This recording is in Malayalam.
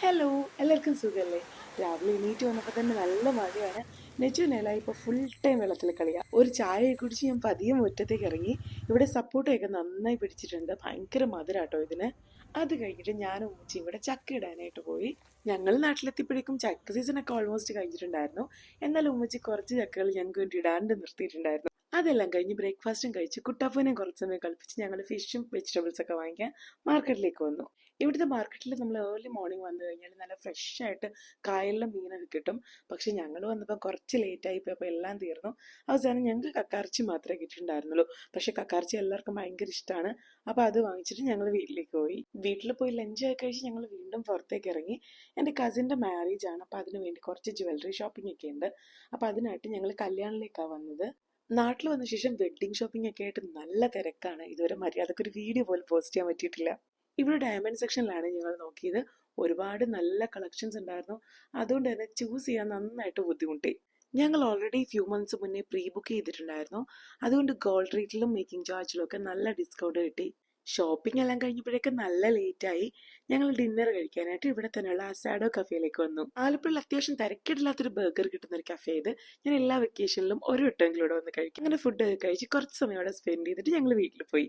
ഹലോ, എല്ലാവർക്കും സുഖല്ലേ? രാവിലെ എണീറ്റ് വന്നപ്പോൾ തന്നെ നല്ല മഴയാണ്. നെച്ചുവിനല്ല ഇപ്പോൾ ഫുൾ ടൈം വെള്ളത്തിൽ കളിയാ. ഒരു ചായ കുടിച്ച് ഞാൻ പതിയെ മുറ്റത്തേക്ക് ഇറങ്ങി. ഇവിടെ സപ്പോട്ടയൊക്കെ നന്നായി പിടിച്ചിട്ടുണ്ട്. ഭയങ്കര മധുരാട്ടോ ഇതിന്. അത് കഴിഞ്ഞിട്ട് ഞാനും ഉമ്മച്ചിയും കൂടെ ചക്ക ഇടാനായിട്ട് പോയി. ഞങ്ങൾ നാട്ടിലെത്തിയപ്പോഴേക്കും ചക്ക സീസണൊക്കെ ഓൾമോസ്റ്റ് കഴിഞ്ഞിട്ടുണ്ടായിരുന്നു. എന്നാലും ഉമ്മച്ചി കുറച്ച് ചക്കകൾ ഞങ്ങൾക്ക് വേണ്ടി ഇടാണ്ട് നിർത്തിയിട്ടുണ്ടായിരുന്നു. അതെല്ലാം കഴിഞ്ഞ് ബ്രേക്ക്ഫാസ്റ്റും കഴിച്ച് കുട്ടാപ്പൂനെ കുറച്ച് സമയം കളിപ്പിച്ച് ഞങ്ങൾ ഫിഷും വെജിറ്റബിൾസ് ഒക്കെ വാങ്ങിക്കാൻ മാർക്കറ്റിലേക്ക് വന്നു. ഇവിടുത്തെ മാർക്കറ്റിൽ നമ്മൾ ഏർലി മോർണിംഗ് വന്നു കഴിഞ്ഞാൽ നല്ല ഫ്രഷ് ആയിട്ട് കായലിലെ മീനൊക്കെ കിട്ടും. പക്ഷെ ഞങ്ങൾ വന്നപ്പോൾ കുറച്ച് ലേറ്റ് ആയി പോയപ്പോൾ എല്ലാം തീർന്നു. അവസാനം ഞങ്ങൾക്ക് കക്കാർച്ചി മാത്രമേ കിട്ടിയിട്ടുണ്ടായിരുന്നുള്ളൂ. പക്ഷെ കക്കാർച്ചി എല്ലാവർക്കും ഭയങ്കര ഇഷ്ടമാണ്. അപ്പോൾ അത് വാങ്ങിച്ചിട്ട് ഞങ്ങൾ വീട്ടിലേക്ക് പോയി. വീട്ടിൽ പോയി ലഞ്ച് ഒക്കെ കഴിച്ച് ഞങ്ങൾ വീണ്ടും പുറത്തേക്ക് ഇറങ്ങി. എൻ്റെ കസിൻ്റെ മാരേജ് ആണ്. അപ്പോൾ അതിന് വേണ്ടി കുറച്ച് ജ്വല്ലറി ഷോപ്പിംഗ് ഒക്കെ ഉണ്ട്. അപ്പോൾ അതിനായിട്ട് ഞങ്ങൾ കല്യാണിലേക്കാണ് വന്നത്. നാട്ടിൽ വന്ന ശേഷം വെഡ്ഡിങ് ഷോപ്പിംഗ് ഒക്കെ ആയിട്ട് നല്ല തിരക്കാണ്. ഇതുവരെ മര്യാദക്ക് ഒരു വീഡിയോ പോലും പോസ്റ്റ് ചെയ്യാൻ പറ്റിയിട്ടില്ല. ഇവിടെ ഡയമണ്ട് സെക്ഷനിലാണ് ഞങ്ങൾ നോക്കിയത്. ഒരുപാട് നല്ല കളക്ഷൻസ് ഉണ്ടായിരുന്നു. അതുകൊണ്ട് തന്നെ ചൂസ് ചെയ്യാൻ നന്നായിട്ട് ബുദ്ധിമുട്ടി. ഞങ്ങൾ ഓൾറെഡി ഫ്യൂ മന്ത്സ് മുന്നേ പ്രീ ബുക്ക് ചെയ്തിട്ടുണ്ടായിരുന്നു. അതുകൊണ്ട് ഗോൾഡ് റേറ്റിലും മേക്കിംഗ് ചാർജിലും ഒക്കെ നല്ല ഡിസ്കൗണ്ട് കിട്ടി. ഷോപ്പിംഗ് എല്ലാം കഴിഞ്ഞപ്പോഴേക്കും നല്ല ലേറ്റ് ആയി. ഞങ്ങൾ ഡിന്നർ കഴിക്കാനായിട്ട് ഇവിടെ തന്നെയുള്ള അസാഡോ കഫേയിലേക്ക് വന്നു. ആലപ്പുഴയിൽ അത്യാവശ്യം തിരക്കിടില്ലാത്തൊരു ബർഗർ കിട്ടുന്ന ഒരു കഫേ ഇത്. ഞാൻ എല്ലാ വെക്കേഷനിലും ഒരു വട്ടമെങ്കിലും ഇവിടെ വന്ന് കഴിക്കും. അങ്ങനെ ഫുഡ് ഒക്കെ കഴിച്ച് കുറച്ച് സമയം അവിടെ സ്പെൻഡ് ചെയ്തിട്ട് ഞങ്ങൾ വീട്ടിൽ പോയി.